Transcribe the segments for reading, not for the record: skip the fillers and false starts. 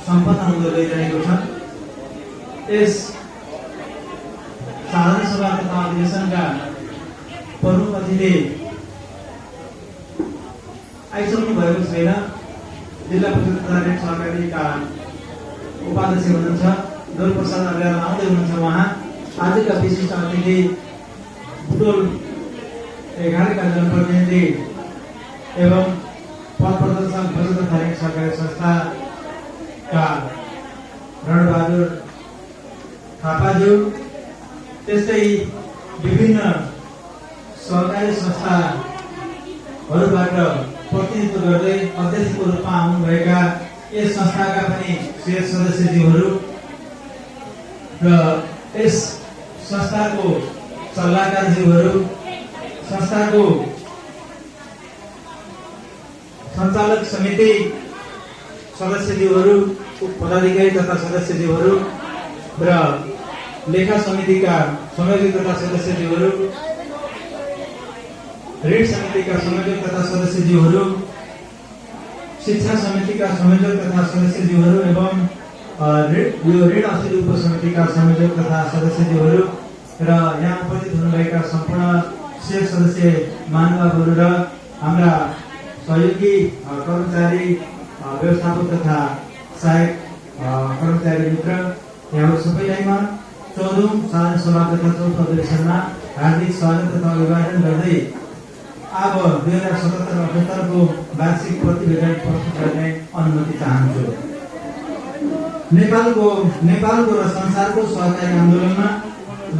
सम्पन्न हुँदै गइरहेको छ। यस साधारण सभा तथा अधिवेशनका प्रमुख अतिथि आइसक्नु भएको छैन। जिल्ला परिषद तथा ऋण सहकारीका उपाध्यक्ष हुनुहुन्छ डोल प्रसाद अग्रवाल आउँदै हुनुहुन्छ। उहाँ आजका विशिष्ट अतिथि बुटोल 11 का जनप्रतिनिधि एवं पद प्रदर्शन परिषद तथा ऋण सहकारी संस्थाका रणबहादुर थापाज्यू, त्यस्तै विभिन्न सहकारी संस्थाहरूबाट प्रतिनिधित्व गर्दै अध्यक्षको रूपमा आउनुभएका यस संस्थाका पनि शेष सदस्यज्यूहरू र यस संस्थाको सल्लाहकारज्यूहरू, संस्थाको सञ्चालक समिति सदस्यज्यूहरू, पदाधिकारी तथा सदस्यज्यूहरू र लेखा समितिका संयोजक तथा सदस्यज्यूहरू, ऋण समितिका संयोजक तथा सदस्यज्यूहरू, शिक्षा समितिका संयोजक तथा सदस्यज्यूहरू एवं ऋण असुली उपसमितिका संयोजक तथा सदस्यज्यूहरू र यहाँ उपस्थित हुनुभएका सम्पूर्ण शेष सदस्य महानुभावहरू र हाम्रा सहयोगी कर्मचारी, व्यवस्थापक तथा सहायक कर्मचारी मित्र, यहाँहरू सबैलाई म 14औं साधारण सभा तथा 4थो अधिवेशनमा हार्दिक स्वागत तथा अभिवादन गर्दै अब 2077-78 को वार्षिक प्रतिवेदन प्रस्तुत गर्ने अनुमति चाहन्छु। नेपालको र संसारको सहकारी आन्दोलनमा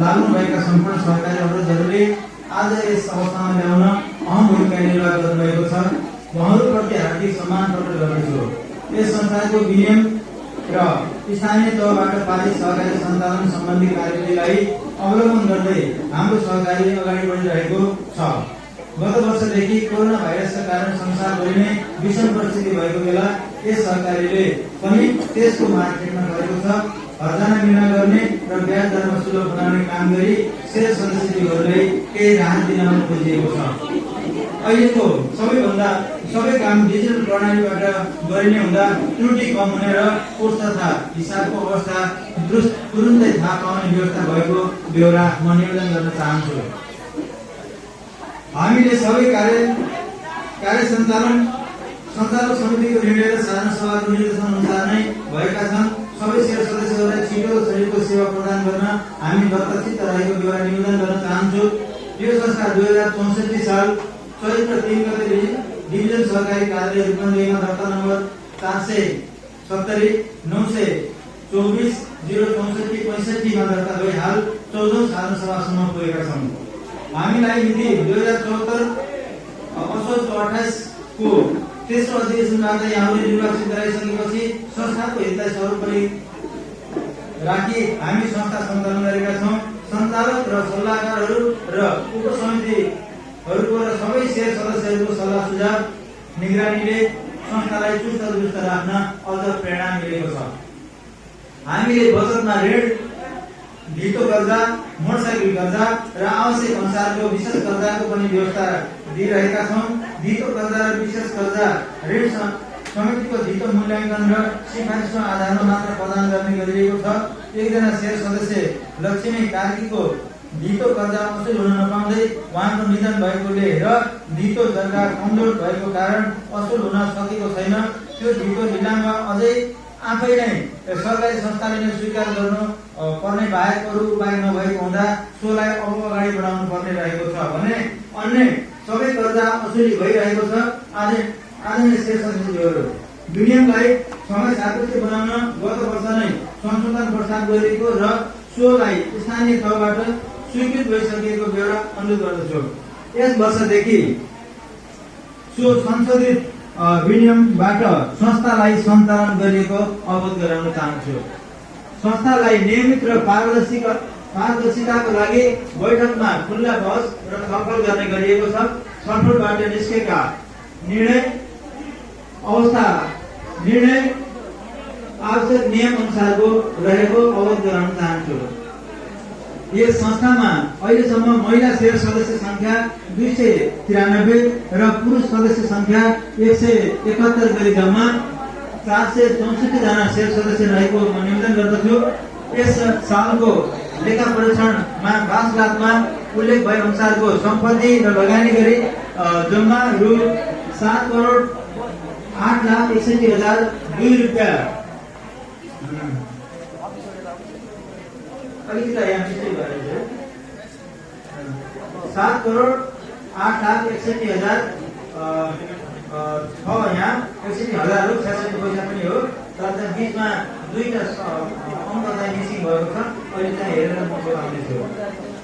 लाग्नुभएका सम्पूर्ण सहकारी अग्रजहरूले आज यस अवस्थामा ल्याउन अहम भूमिका निर्वाह गर्नुभएको छ। उहाँहरूप्रति हार्दिक सम्मान प्रकट गर्दछु। यस संस्थाको विनियम र स्थानीय तहबाट पारित सहकारी सञ्चालन सम्बन्धी कार्यविधिलाई अवलम्बन गर्दै हाम्रो सहकारी अगाडि बढिरहेको छ। गत वर्षदेखि कोरोना भाइरसका कारण संसारभरि नै विषम परिस्थिति भएको बेला यस सहकारीले पनि त्यसको मार खेड्न गरेको छ। हर्जाना बिना गर्ने र ब्याज दरमा सुलभ बनाउने काम गरी शेष सदस्यहरूलाई केही राहत दिन खोजिएको छ। अहिलेको सबै काम डिजिटल प्रणालीबाट गरिने हुँदा त्रुटि कम हुने र कोष तथा हिसाबको अवस्था तुरुन्तै थाहा पाउने व्यवस्था भएको बेहोरा म निवेदन गर्न चाहन्छु। हामीले सबै कार्य सञ्चालक समितिको निर्णय र साधारण सभाको निर्देशन अनुसार नै भएका छन्। सबै शेष सदस्यहरूलाई छिटो शरीरको सेवा प्रदान गर्न हामी दत्तचित्त रहेको बेहोरा निवेदन गर्न चाहन्छु। यो संस्था 2064 साल चैत्र 3 गते डिभिजन सहकारी कार्यालय रूपन्देहीमा दर्ता नम्बर 470-924-064-65 मा दर्ता भई हाल 14औं साधारण सभासम्म पुगेका छन्। हामीलाई मिति 2074 असोज 28 को तेस्रो अधिवेशनबाट यहाँहरूले निर्वाचित गराइसकेपछि संस्थाको हितलाई सर्वोपरि राखी हामी संस्था सञ्चालन गरेका छौँ। सञ्चालक र सल्लाहकारहरू र उपसमितिहरूको र सबै शेष सदस्यहरूको सल्लाह सुझाव निगरानीले संस्थालाई चुस्त दुरुस्त राख्न अझ प्रेरणा मिलेको छ। हामीले बचतमा ऋण, ढितो कर्जा, मोटरसाइकल कर्जा र आवश्यक अनुसारको विशेष कर्जाको पनि व्यवस्था दिइरहेका छौँ। ढितो कर्जा र विशेष कर्जा ऋण समितिको ढितो मूल्याङ्कन र सिफारिसको आधारमा मात्र प्रदान गर्ने गरिएको छ। एकजना शेष सदस्य लक्ष्मी कार्कीको ढितो कर्जा असुल हुन नपाउँदै उहाँको निधन भएकोले र ढितो जग्गा कमजोर भएको कारण असुल हुन सकेको छैन। त्यो ढितो विलम्ब अझै आफै नै सरकारी संस्थाले नै स्वीकार गर्नु पर्ने बाहेक अरू उपाय नभएको हुँदा सोलाई अब अगाडि बढाउनु पर्ने रहेको छ भने अन्य सबै कर्जा असुली भइरहेको छ। आदरणीय शेष सदस्यहरू, विनियमलाई समय सापेक्ष बनाउन गत वर्ष नै संशोधन प्रस्ताव गरिएको र सोलाई स्थानीय तहबाट स्वीकृत भइसकेको बेहोरा अनुरोध गर्दछु। यस वर्षदेखि सो संशोधित विनियमबाट संस्थालाई सञ्चालन गरिएको अवगत गराउन चाहन्छु। संस्थालाई नियमित र पारदर्शिताको लागि बैठकमा खुल्ला बहस र छलफल गर्ने गरिएको छ। छलफलबाट निस्केका निर्णय आवश्यक नियम अनुसारको रहेको अवगत गराउन चाहन्छु। यस संस्थामा अहिलेसम्म महिला शेयर सदस्य संख्या 293 र पुरुष सदस्य संख्या 171 गरी जम्मा 464 जना सेयर सदस्य रहेको म निवेदन गर्दछु। यस सालको लेखा परीक्षणमा 5 लाखमा उल्लेख भए अनुसारको सम्पत्ति र लगानी गरी जम्मा रु 7,08,61,002 रुपैयाँ। अलिकति यहाँ मिस्टेक गरेको छु। 7,08,61,000 छ यहाँ 61,000 हो, 66 पैसा पनि हो। तर चाहिँ बीचमा दुईटा अङ्क चाहिँ मिसिङ भएको छ। अहिले चाहिँ हेरेर म बताउँदैछु।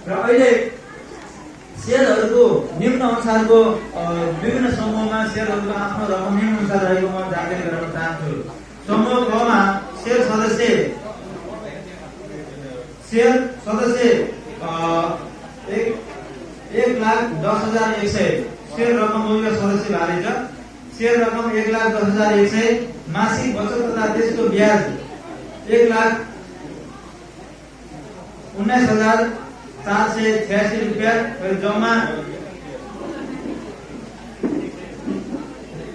र अहिले सेयरहरूको निम्न अनुसारको विभिन्न समूहमा सेयरहरूको आफ्नो रकम निम्न अनुसार रहेको म जानकारी गराउन चाहन्छु। समूह कमा सेयर सदस्य 1,10,100 शेयर रकम मूल्य सदस्य भारी छ। शेयर रकम 1,10,100, मासिक बचत तथा त्यसको ब्याज 1,19,486 रुपैयाँ र जम्मा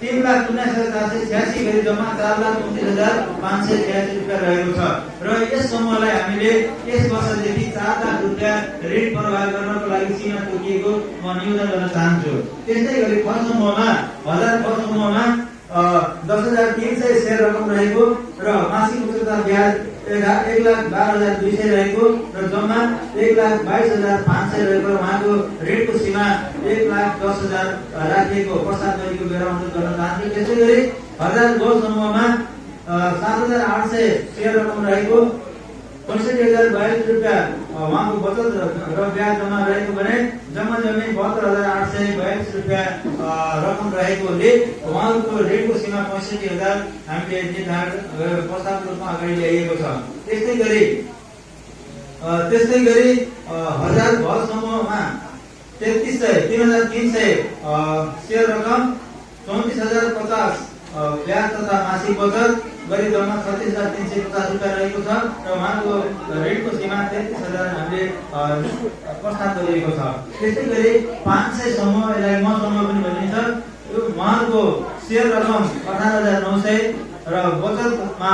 3,19,486 गरी जम्मा 4,29,586 रुपैयाँ रहेको छ। र यस समूहलाई हामीले यस वर्षदेखि 4 लाख रुपैयाँ ऋण प्रवाह गर्नको लागि सीमा तोकिएको म निवेदन गर्न चाहन्छु। त्यस्तै गरी ख समूहमा 10,300 शेयर रकम रहेको र मासिक बचत ब्याज 1,12,200 रहेको र जम्मा 1,22,500 रहेको र उहाँको ऋणको सीमा 1,10,000 राखिएको प्रस्ताव गरेको बेला अनुरोध गर्न चाहन्छु। त्यसै गरी 1000 गो समूहमा 7,800 शेयर रकम रहेको 65,042 रुपैयाँ उहाँको बचत र ब्याज जम्मा रहेको भने जम्मा जमिन 72,842 रुपैयाँ रकम रहेकोले उहाँको ऋणको सीमा 65,000 हामीले निर्धारण प्रस्तावको रूपमा अगाडि ल्याइएको छ। त्यस्तै गरी 1000 घर समूहमा 3,300 शेयर रकम 34,050 ब्याज तथा मासिक बचत गरी जम्मा 36,350 रुपैयाँ रहेको छ र उहाँको ऋणको सीमा 33,000 हामीले प्रस्ताव गरिएको छ। त्यस्तै गरी 500 समूह, यसलाई म समूह पनि भनिन्छ, यो उहाँको शेयर रकम 18,900 र बचतमा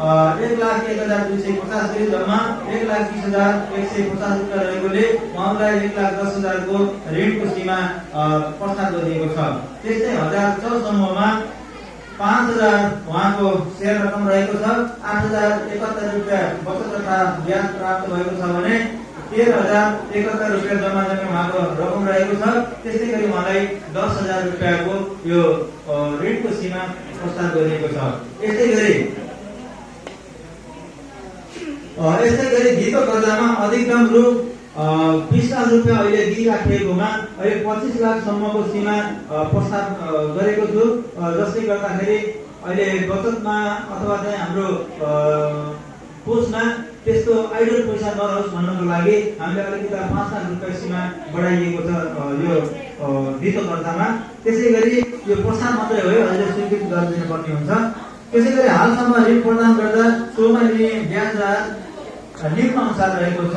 1,01,250 गरी जम्मा 1,30,150 रुपैयाँ रहेकोले उहाँलाई 1,10,000 को ऋणको सीमा प्रस्ताव गरिएको छ। त्यस्तै 1004 समूहमा 5,000 उहाँको शेयर रकम रहेको छ, 8,071 रुपैयाँ बचत तथा ब्याज प्राप्त भएको छ भने 13,071 रुपैयाँ जम्मा जम्मी उहाँको रकम रहेको छ। त्यस्तै गरी उहाँलाई 10,000 रुपैयाँको यो ऋणको सीमा प्रस्ताव गरिएको छ। यस्तै गरी धितो कर्जामा अधिकतम रु 20 लाख रुपैयाँ अहिले दिइराखिएकोमा अहिले 25 लाख सम्मको सीमा प्रस्ताव गरेको छु। जसले गर्दाखेरि अहिले बचतमा अथवा चाहिँ हाम्रो कोषमा त्यस्तो आइडल पैसा नरहोस् भन्नको लागि हामीले अलिकति 5 लाख रुपैयाँ सीमा बढाइएको छ यो धितो कर्जामा। त्यसै गरी यो प्रस्ताव मात्रै हो, अहिले स्वीकृत गरिदिनु पर्ने हुन्छ। त्यसै गरी हालसम्म ऋण प्रदान गर्दा सोमा लिने ब्याज निम्न अनुसार रहेको छ।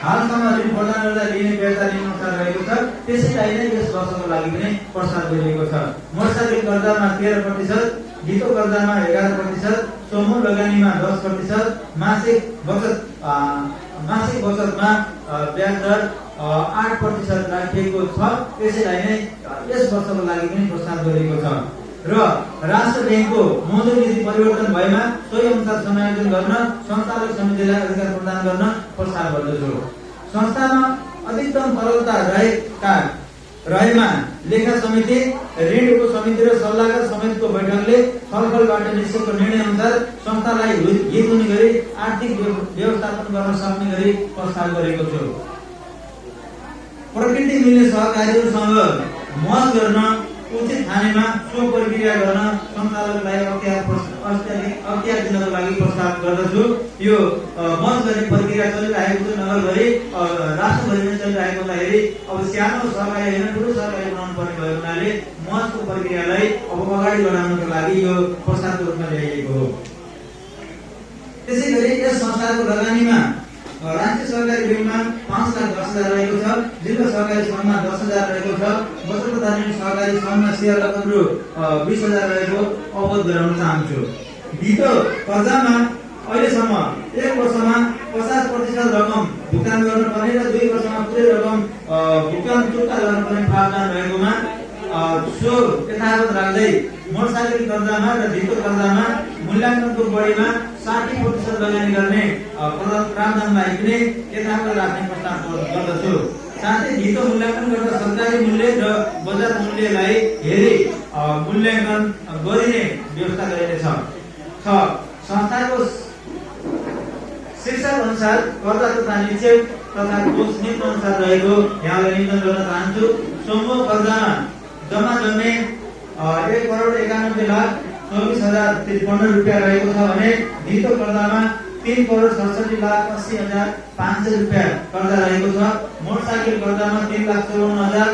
हालसम्म ऋण प्रदान गर्दा लिने ब्याज निम्न अनुसार रहेको छ। त्यसैलाई नै यस वर्षको लागि पनि प्रस्ताव गरिएको छ। मोर्चाऋण कर्जामा 13%, धितो कर्जामा 11%, समूह लगानीमा 10%, मासिक बचतमा ब्याज दर 8% राखिएको छ। त्यसैलाई नै यस वर्षको लागि पनि प्रस्ताव गरिएको छ। र राष्ट्र ब्याङ्कको मौद्रिक नीति परिवर्तन भएमा सोही अनुसार समायोजन गर्न सञ्चालक समितिलाई अधिकार प्रदान गर्न प्रस्ताव गर्दछु। संस्थामा अधिकतम तरलता रहेमा लेखा समिति, ऋण उपसमिति र सल्लाहकार समितिको बैठकले छलफलबाट निश्चित निर्णय अनुसार संस्थालाई हित हुने गरी आर्थिक व्यवस्थापन गर्न सक्ने गरी प्रस्ताव गरेको छु। प्रकृति मिल्ने सहकारीहरूसँग मत गर्न उचित ठानेमा सो प्रक्रिया गर्न सञ्चालकलाई अख्तियार दिनको लागि प्रस्ताव गर्दछु। यो मत गर्ने प्रक्रिया चलिरहेको छ नगरभरि, राष्ट्रभरि नै चलिरहेको हुँदाखेरि अब सानो सहकारी होइन ठुलो सहकारी बनाउनु पर्ने भएको हुनाले मतको प्रक्रियालाई अब अगाडि बढाउनको लागि यो प्रस्तावको रूपमा ल्याइएको हो। त्यसै गरी यस संस्थाको लगानीमा राष्ट्रिय सहकारी ब्याङ्कमा 5,10,000 रहेको छ, जिल्ला सहकारी सङ्घमा 10,000 रहेको छ, बचत तथा ऋण सहकारी सङ्घमा सेयर रकम रु 20,000 रहेको अवगत गराउन चाहन्छु। धितो कर्जामा अहिलेसम्म 1 वर्षमा 50% रकम भुक्तान गर्नुपर्ने र 2 वर्षमा पुरै रकम भुक्तान चुक्ता गर्नुपर्ने प्रावधान रहेकोमा सो यथावत राख्दै मोटरसाइकल कर्जामा र धितो कर्जामा मूल्याङ्कनको बढीमा 60% लगानी गर्ने प्रावधानलाई पनि यथावत राख्ने प्रस्ताव गर्दछु। साथै धितो मूल्याङ्कन गर्दा सरकारी मूल्य र बजार मूल्यलाई हेरी मूल्याङ्कन गरिने व्यवस्था गरिनेछ। 6. संस्थाको शीर्षक अनुसार कर्जा तथा निक्षेप तथा कोष निम्न अनुसार रहेको यहाँलाई निवेदन गर्न चाहन्छु। समूह कर्जामा जम्मा जम्मे 1,91,24,053 रुपियाँ रहेको छ भने धितो कर्जामा 3,67,80,500 रुपियाँ कर्जा रहेको छ। मोटरसाइकल कर्जामा 3,54,000,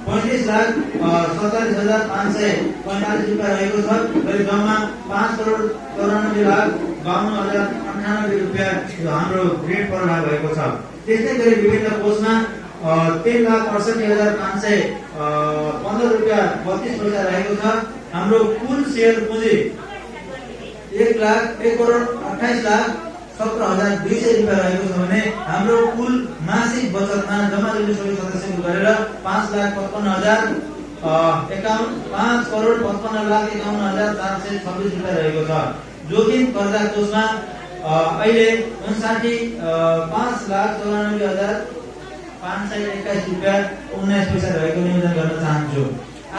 35,47,545 रुपियाँ रहेको छ। गरी जम्मा 5,94,52,098 रुपियाँ हाम्रो ऋण प्रवाह भएको छ। त्यस्तै गरी विभिन्न कोषमा 3,68,515 रुपियाँ 32 पैसा रहेको छ। हाम्रो कुल सेयर पुँजी 1,28,17,200 रुपियाँ रहेको छ भने हाम्रो कुल मासिक बचतमा जम्मा जम्मी सबै सदस्यको गरेर 5,55,426 रुपियाँ रहेको छ। जोखिम कर्जा कोषमा अहिले 5,94,521 रुपियाँ 19 पैसा रहेको निवेदन गर्न चाहन्छु।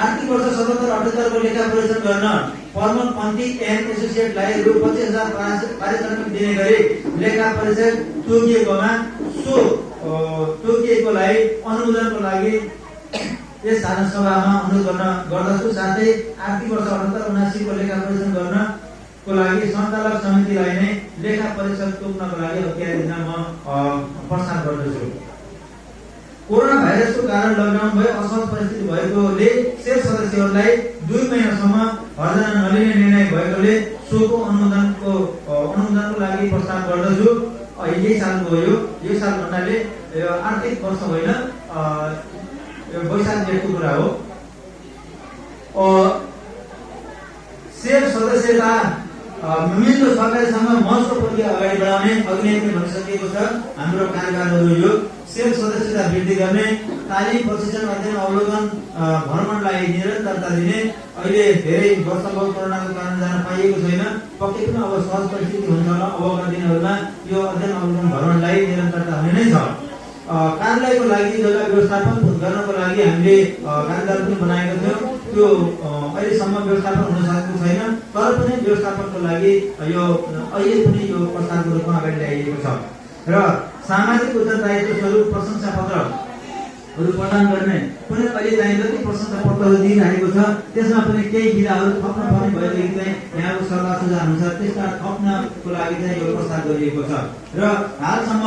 आर्थिक वर्ष 77-78 को लेखा परीक्षण गर्न फर्मल पन्थी एन्ड एसोसिएटलाई रु 25,000 पारिश्रमिक दिने गरी लेखा परीक्षक तोकिएकोलाई अनुमोदनको लागि यस साधारण सभामा अनुरोध गर्दछु। साथै आर्थिक वर्ष 78-79 को लेखा परीक्षण गर्नको लागि सञ्चालक समितिलाई नै लेखा परीक्षक तोक्नको लागि अख्तियार दिन म प्रस्ताव गर्दछु। कोरोना भाइरसको कारण लकडाउन भए असहज परिस्थिति भएकोले शेष सदस्यहरूलाई 2 महिनासम्म हर्जना नलिने निर्णय भएकोले सोको अनुमोदनको लागि प्रस्ताव गर्दछु। यही सालको हो, यो साल भन्नाले आर्थिक वर्ष होइन, वैशाख जेठको कुरा हो। शेष सदस्यता मिल्दो सहकारी सङ्घ महत्त्व प्रक्रिया अगाडि बढाउने अघि नै भनिसकेको छ। हाम्रो कार्यकालहरू यो सेल सदस्यता वृद्धि गर्ने, तालिम प्रशिक्षण अध्ययन अवलोकन भ्रमणलाई निरन्तरता दिने। अहिले धेरै वर्ष भयो कोरोनाको कारण जान पाइएको छैन, पक्कै पनि अब सहज परिस्थिति हुन्छ होला। अबका दिनहरूमा यो अध्ययन अवलोकन भ्रमणलाई निरन्तरता हुने नै छ। कार्यालयको लागि जग्गा व्यवस्थापन गर्नको लागि हामीले कार्यदल पनि बनाएको थियौँ। त्यो अहिलेसम्म व्यवस्थापन हुन सकेको छैन, तर पनि व्यवस्थापनको लागि यो अहिले पनि यो प्रस्तावको रूपमा अगाडि ल्याइएको छ। र सामाजिक उत्तरदायित्व स्वरूप प्रशंसा पत्रहरू प्रदान गर्ने पनि अहिले चाहिँ जति प्रशंसा पत्रहरू दिइरहेको छ त्यसमा पनि केही विधाहरू थप्न पर्ने भएदेखि चाहिँ यहाँको सल्लाह सुझाव अनुसार त्यसमा थप्नको लागि चाहिँ यो प्रस्ताव गरिएको छ। र हालसम्म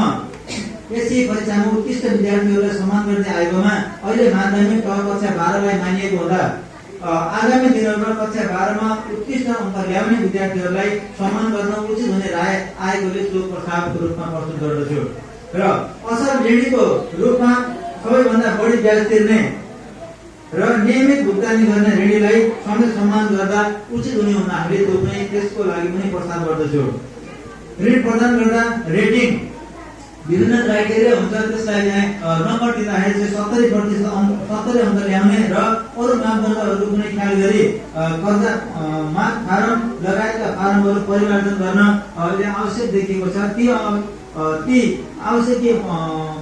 एससी परीक्षामा उत्कृष्ट विद्यार्थीहरूलाई सम्मान गर्दै आएकोमा अहिले माध्यमिक कक्षा 12लाई मानिएको हुँदा आगामी दिनहरूमा कक्षा 12मा उत्कृष्ट अङ्क ल्याउने विद्यार्थीहरूलाई सम्मान गर्न उचित हुने राय आएकोले सो प्रस्तावको रूपमा प्रस्तुत गर्दछु। र असल ऋणीको रूपमा सबैभन्दा बढी ब्याज तिर्ने र नियमित भुक्तानी गर्ने ऋणीलाई समेत सम्मान गर्दा उचित हुने हुनाले त्यो पनि त्यसको लागि पनि प्रस्ताव गर्दछु। ऋण प्रदान गर्दा रेटिङ विभिन्न क्राइटेरिया हुन्छ, त्यसलाई चाहिँ नम्बर दिँदाखेरि चाहिँ 70% अङ्क ल्याउने र अरू मापदण्डहरू पनि ख्याल गरी कर्जा माग फारम लगायतका फारमहरू परिमार्जन गर्न अहिले आवश्यक देखिएको छ। ती आवश्यक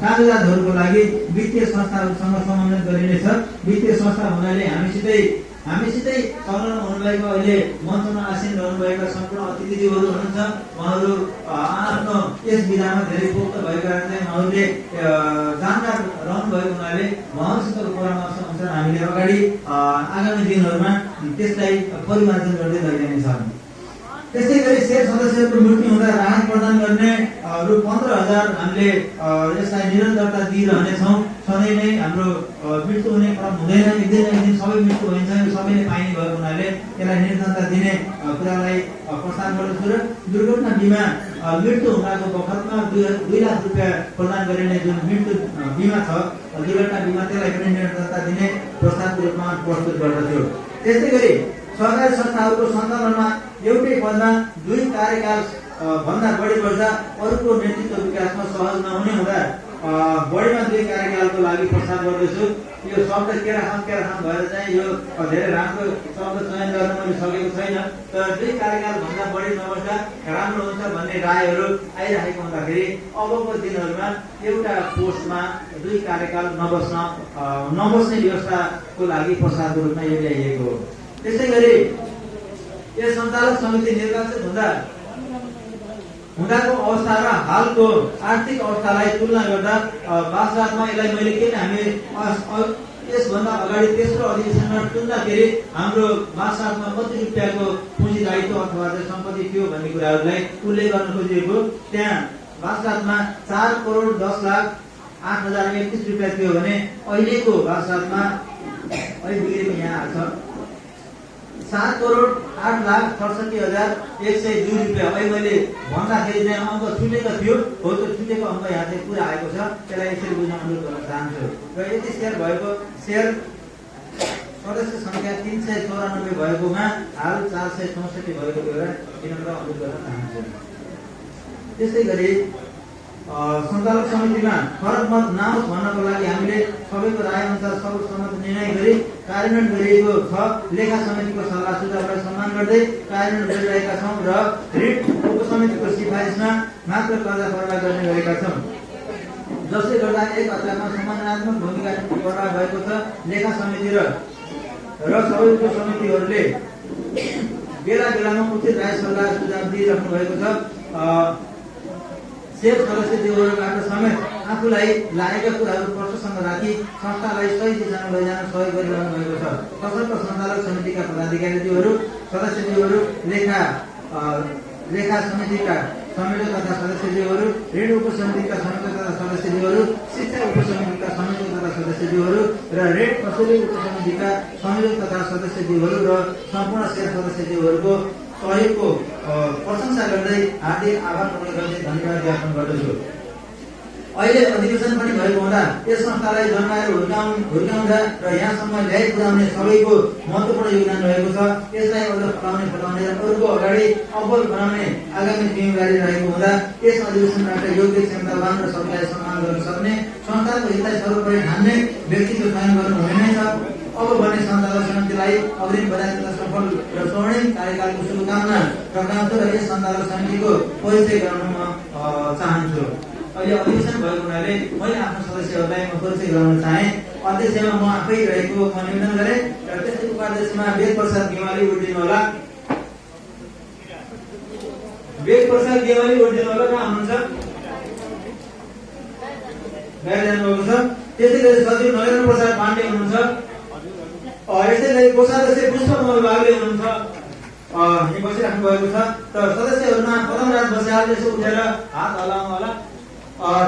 कागजातहरूको लागि वित्तीय संस्थाहरूसँग समन्वय गरिनेछ। वित्तीय संस्था हुनाले हामीसितै संलग्न हुनुभएको अहिले मञ्चमा आसीन रहनुभएका सम्पूर्ण अतिथिज्यूहरू हुनुहुन्छ। उहाँहरू आफ्नो यस विधामा धेरै पोख्त भएका कारण चाहिँ उहाँहरूले जानकार रहनुभएको हुनाले उहाँहरूसितको परामर्श अनुसार हामीले अगाडि आगामी दिनहरूमा त्यसलाई परिमार्जन गर्दै लैजानेछौँ। त्यस्तै गरी शेष सदस्यहरूको मृत्यु हुँदा राहत प्रदान गर्ने रु 15,000 हामीले यसलाई निरन्तरता दिइरहनेछौँ। सधैँ नै हाम्रो मृत्यु हुने क्रम हुँदैन, एक दिन सबै मृत्यु हुन्छ, यो सबैले पाइने भएको हुनाले यसलाई निरन्तरता दिने कुरालाई प्रस्ताव गर्दछु। र दुर्घटना बिमा मृत्यु हुँदाको बखतमा 2 लाख रुपियाँ प्रदान गरिने जुन मृत्यु बिमा छ, दुर्घटना बिमा, त्यसलाई पनि निरन्तरता दिने प्रस्तावको रूपमा प्रस्तुत गर्दछु। त्यस्तै गरी सरकारी संस्थाहरूको सञ्चालनमा एउटै पदमा 2 कार्यकाल भन्दा बढी वर्ष अरूको नेतृत्व विकासमा सहज नहुने हुँदा बढीमा 2 कार्यकालको लागि प्रस्ताव गर्दछु। यो शब्द केराखाम भएर चाहिँ यो धेरै राम्रो शब्द चयन गर्न मैले सकेको छैन, तर 2 कार्यकाल भन्दा बढी नबस्दा राम्रो हुन्छ भन्ने रायहरू आइरहेको हुँदाखेरि अबको दिनहरूमा एउटा पोस्टमा 2 कार्यकाल नबस्ने व्यवस्थाको लागि प्रस्तावको रूपमा यो ल्याइएको हो। त्यसै गरी यस सञ्चालक समिति निर्वाचित हुँदाको अवस्था र हालको आर्थिक अवस्थालाई तुलना गर्दा वास्तवमा यसलाई मैले किन हामी यसभन्दा अगाडि तेस्रो अधिवेशनमा टुङ्दाखेरि हाम्रो वास्तवमा कति रुपियाँको पुँजी दायित्व अथवा सम्पत्ति थियो भन्ने कुराहरूलाई उल्लेख गर्न खोजिएको। त्यहाँ वास्तवमा 4,10,08,031 रुपियाँ थियो भने अहिलेको वास्तवमा अहिले यहाँ आएको छ 7,08,68,102 रुपियाँ। अहिले मैले भन्दाखेरि चाहिँ अङ्क छुटेको थियो, हो त्यो छुटेको अङ्क यहाँ चाहिँ पुरा आएको छ, त्यसलाई यसरी बुझ्न अनुरोध गर्न चाहन्छु। र यति सेयर भएको सेयर सदस्य सङ्ख्या 394 भएकोमा हाल 464 भएको बेला विनम्र अनुरोध गर्न चाहन्छु। त्यस्तै गरी सञ्चालक समितिमा फरक मत नआओस् भन्नको लागि हामीले सबैको राय अनुसार सर्वसम्मत निर्णय गरी कार्यान्वयन गरिएको छ। लेखा समितिको सल्लाह सुझावलाई सम्मान गर्दै कार्यान्वयन गरिरहेका छौँ र ऋण उपसमितिको सिफारिसमा मात्र कर्जा फर्ता गर्ने गरेका छौँ, जसले गर्दा एक अर्कामा सम्मानात्मक भूमिका निर्वाह भएको छ। लेखा समिति र सबै उपसमितिहरूले बेला बेलामा उचित राय सल्लाह सुझाव दिइराख्नु भएको छ। सेयर सदस्यज्यूहरूबाट समेत आफूलाई लागेका कुराहरू प्रश्नसँग राखी संस्थालाई सही दिशामा लैजान सहयोग गरिरहनु भएको छ। तसर्थ सञ्चालक समितिका पदाधिकारीज्यूहरू, सदस्यज्यूहरू, लेखा समितिका संयोजक तथा सदस्यज्यूहरू, ऋण उपसमितिका संयोजक तथा सदस्यज्यूहरू, शिक्षा उपसमितिका संयोजक तथा सदस्यज्यूहरू र ऋण कसुली उपसमितिका संयोजक तथा सदस्यज्यूहरू र सम्पूर्ण सेयर सदस्यज्यूहरूको सहयोगको प्रशंसा गर्दै हार्दिक आभार प्रकट गर्दै धन्यवाद ज्ञापन गर्दछु। अहिले अधिवेशन पनि भएको हुँदा यस संस्थालाई जन्माएर हुर्काउँदा र यहाँसम्म ल्याइ पुर्याउने सबैको महत्त्वपूर्ण योगदान रहेको छ। यसलाई अझ फलाउने र अरूको अगाडि अब्बल बनाउने आगामी जिम्मेवारी रहेको हुँदा यस अधिवेशनबाट योग्य, क्षमतावान र सबैलाई सम्मान गर्न सक्ने, संस्थाको हितलाई सर्वोपरि ठान्ने व्यक्तित्व चयन गर्नु हुने नै छ। अब बन्ने सञ्चालक समितिलाई अग्रिम बधाई सफल र स्वर्णिम कार्यकालको शुभकामना प्रकाउँछु र यस सञ्चालक समितिको परिचय गराउन म चाहन्छु। अहिले अधिवेशन भएको हुनाले मैले आफ्नो सदस्यहरूलाई म परिचय गराउन चाहे। अध्यक्षमा म आफै रहेको म निवेदन गरेँ र त्यस्तै उपाध्यक्षमा वेद प्रसाद गेवाली उठिदिनु होला। वेद प्रसाद गेवाली उठिदिनु होला, कहाँ हुनुहुन्छ? बाहिर जानुभएको छ। त्यस्तै गरी सचिव नरेन्द्र प्रसाद पाण्डे हुनुहुन्छ। यसै गरी कोषाध्यक्ष पुष्पकमल बागले हुनुहुन्छ, यहाँ बसिराख्नु भएको छ। त सदस्यहरूमा पदमराज बस्याल यसो उठेर हात हल्लाउनु होला।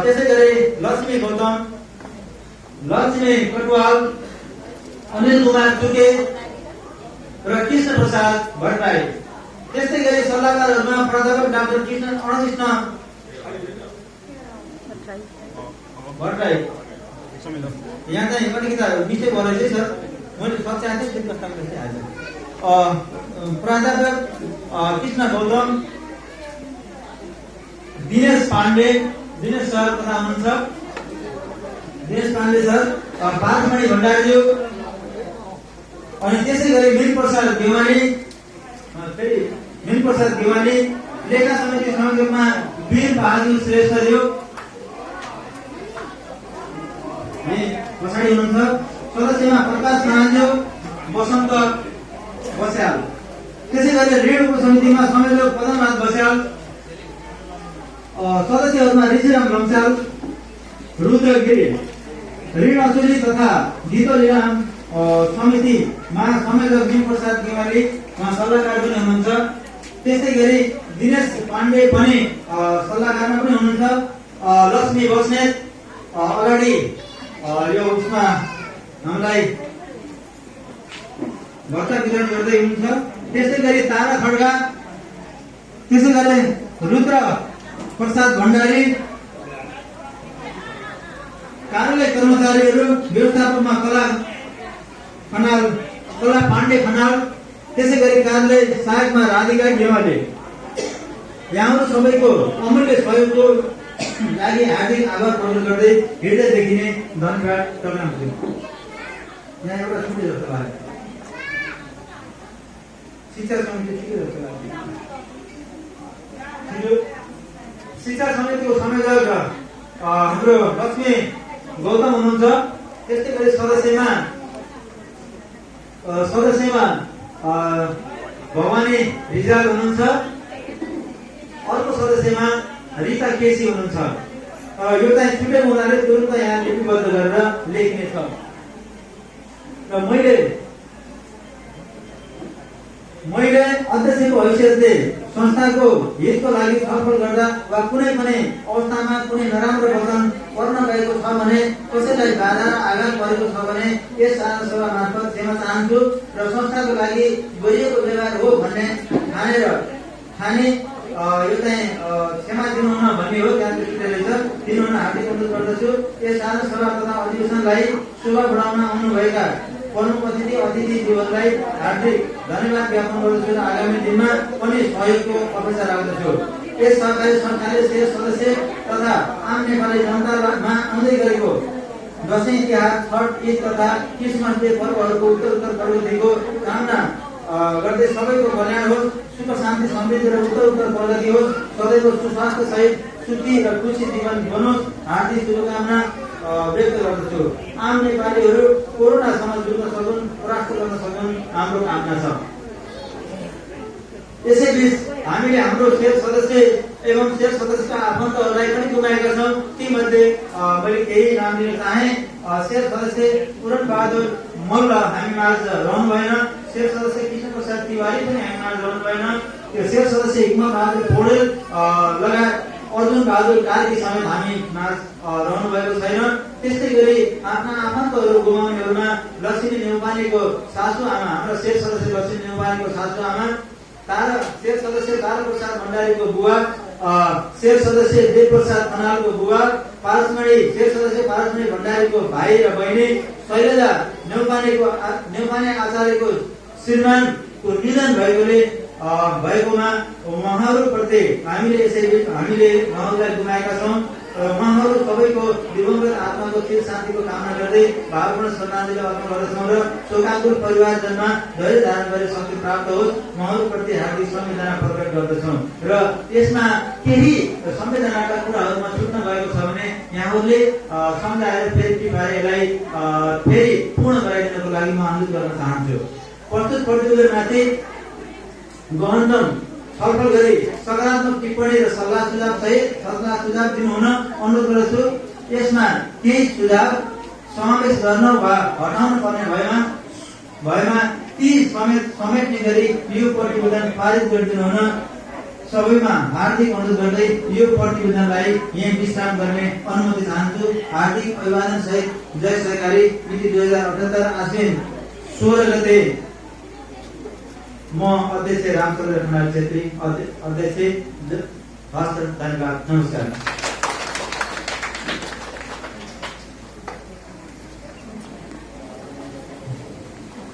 त्यसै गरी लक्ष्मी गौतम, लक्ष्मी कटुवाल, अनिल कुमार चुके र कृष्ण प्रसाद भट्टराई। त्यस्तै गरी सल्लाहकारहरूमा प्राध्यापक डाक्टर कृष्ण भट्टराई। यहाँ चाहिँ अलिकति विषय भएर चाहिँ सर मैले सच्याएको थिएँ आज प्राध्यापक कृष्ण गौतम, दिनेश पाण्डे, दिनेश सर कता हुनुहुन्छ? दिनेश पाण्डे सर, पार्थमणि भण्डारीज्यू, अनि त्यसै गरी मिन प्रसाद गेवाली, लेखा समिति संयोजकमा वीर बहादुर श्रेष्ठज्यू पछाडि हुनुहुन्छ। सदस्यमा प्रकाश महान्ज्यू, वसन्त बस्याल। त्यसै गरी ऋण उपसमितिमा संयोजक पदमनाथ बस्याल, सदस्यहरूमा ऋषिराम लम्साल, रुद्र गिरी। ऋण असुली तथा गीत लिलाम समितिमा संयोजक भीम प्रसाद गेवाली, सल्लाहकार पनि हुनुहुन्छ। त्यस्तै गरी दिनेश पाण्डे पनि सल्लाहकारमा पनि हुनुहुन्छ। लक्ष्मी बस्नेत अगाडि यो उसमा हामीलाई भत्ता वितरण गर्दै हुनुहुन्छ। त्यस्तै गरी तारा खड्का, त्यसै गरी रुद्र प्रसाद भण्डारी, कार्यालय कर्मचारीहरू व्यवस्थापनमा कला पाण्डे खनाल, त्यसै गरी कार्यालय सहायकमा राधिका गेवाली। यहाँहरू सबैको अमूल्य सहयोगको लागि हार्दिक आभार प्रकट गर्दै हृदयदेखि नै धन्यवाद टक्राउँछु। यहाँ एउटा छुट्टी जस्तो लाग्यो, शिक्षा समिति ठिकै जस्तो लाग्यो। शिक्षा समितिको संयोजक हाम्रो लक्ष्मी गौतम हुनुहुन्छ। त्यस्तै गरी सदस्यमा भवानी रिजाल हुनुहुन्छ। अर्को सदस्यमा रिता केसी हुनुहुन्छ। यो चाहिँ छुट्टै हुनाले तुरुन्त यहाँ लिपिबद्ध गरेर लेखिने छ। र मैले अध्यक्षको हैसियतले संस्थाको हितको लागि छलफल गर्दा वा कुनै पनि अवस्थामा कुनै नराम्रो वचन पर्न गएको छ भने, कसैलाई बाधा र आघात परेको छ भने यस साधारण सभा मार्फत क्षमा चाहन्छु र संस्थाको लागि गरिएको व्यवहार हो भन्ने ठाने यो चाहिँ क्षमा दिनुहुन भन्ने हो। त्यहाँ रहेछ दिनुहुन हार्दिक अनुरोध गर्दछु। यस साधारण सभा तथा अधिवेशनलाई शोभा बढाउन आउनुभएका प्रमुख अतिथि जीवनलाई हार्दिक धन्यवाद ज्ञापन गर्दछु र आगामी दिनमा पनि सहयोगको अपेक्षा राख्दछु। यस सहकारी संस्थाले शेष सदस्य तथा आम नेपाली जनतामा आउँदै गरेको दशैं तिहार, छठ, ईद तथा क्रिसमस डे पर्वहरूको उत्तर प्रगतिको कामना गर्दै सबैको कल्याण होस्, सुख शान्ति समृद्धि र उत्तर प्रगति होस्, सदैव सुस्वास्थ्य सहित सुखी र खुसी जीवन बनोस्, हार्दिक शुभकामना व्यक्त गर्दछु। आम नेपालीहरू कोरोनासँग जुझ्न सकुन्, परास्त गर्न सकुन् हाम्रो कामना छ। यसैबीच हामीले हाम्रो शेष सदस्य एवं शेष सदस्यका आफन्तहरूलाई पनि गुमाएका छौँ। तीमध्ये मैले केही नाम दिन चाहे। शेष सदस्य पूरण बहादुर मल्ल हामी माझ रहनु भएन। शेष सदस्य कृष्ण प्रसाद तिवारी पनि हामी माझ रहनु भएन। त्यो शेष सदस्य हिक्मत बहादुर पौडेल लगायत अर्जुन बहादुर कार्की समेत हामी माझ रहनु भएको छैन। त्यस्तै गरी आफ्ना आफन्तहरू गुमाउनेहरूमा लक्ष्मी नेउपानेको सासू आमा, हाम्रो शेष सदस्य लक्ष्मी नेउपानेको सासू आमा, शेष सदस्य तारा प्रसाद भण्डारीको बुवा, शेष सदस्य देव प्रसाद खनालको बुवा, शेष सदस्य पारसमणि भण्डारीको भाइ र बहिनी, शैलजा नेउपाने आचार्यको श्रीमानको निधन भएकोमा उहाँहरूप्रति हामीले उहाँहरूलाई गुमाएका छौँ। उहाँहरू सबैको दिवंगत आत्माको चिर शान्तिको कामना गर्दै भावपूर्ण श्रद्धाञ्जली अर्पण गर्दछौँ र शोकाकुल परिवारजनमा धैर्य धारण गरी शक्ति प्राप्त होस्, उहाँहरूप्रति हार्दिक संवेदना प्रकट गर्दछौँ। र यसमा केही संवेदनाका कुराहरूमा छुट्न गएको छ भने यहाँहरूले सम्झाएर फेरि पूर्ण गराइदिनको लागि म अनुरोध गर्न चाहन्छु। प्रस्तुत प्रतिवेदनमाथि गहनतम छलफल गरी सकारात्मक टिप्पणी र सल्लाह सुझाव दिनुहुन अनुरोध गर्दछु। यसमा केही सुझाव समावेश गर्न वा हटाउन पर्ने भएमा ती समेट्ने गरी यो प्रतिवेदन पारित गरिदिनुहुन सबैमा हार्दिक अनुरोध गर्दै यो प्रतिवेदनलाई यहाँ विश्राम गर्ने अनुमति चाहन्छु। हार्दिक अभिवादन सहित जय सरकारी मिति 2078 आश्विन 16 गते म अध्यक्ष रामचन्द्र खनाल छेत्री अध्यक्ष हस्त धन्यवाद, नमस्कार।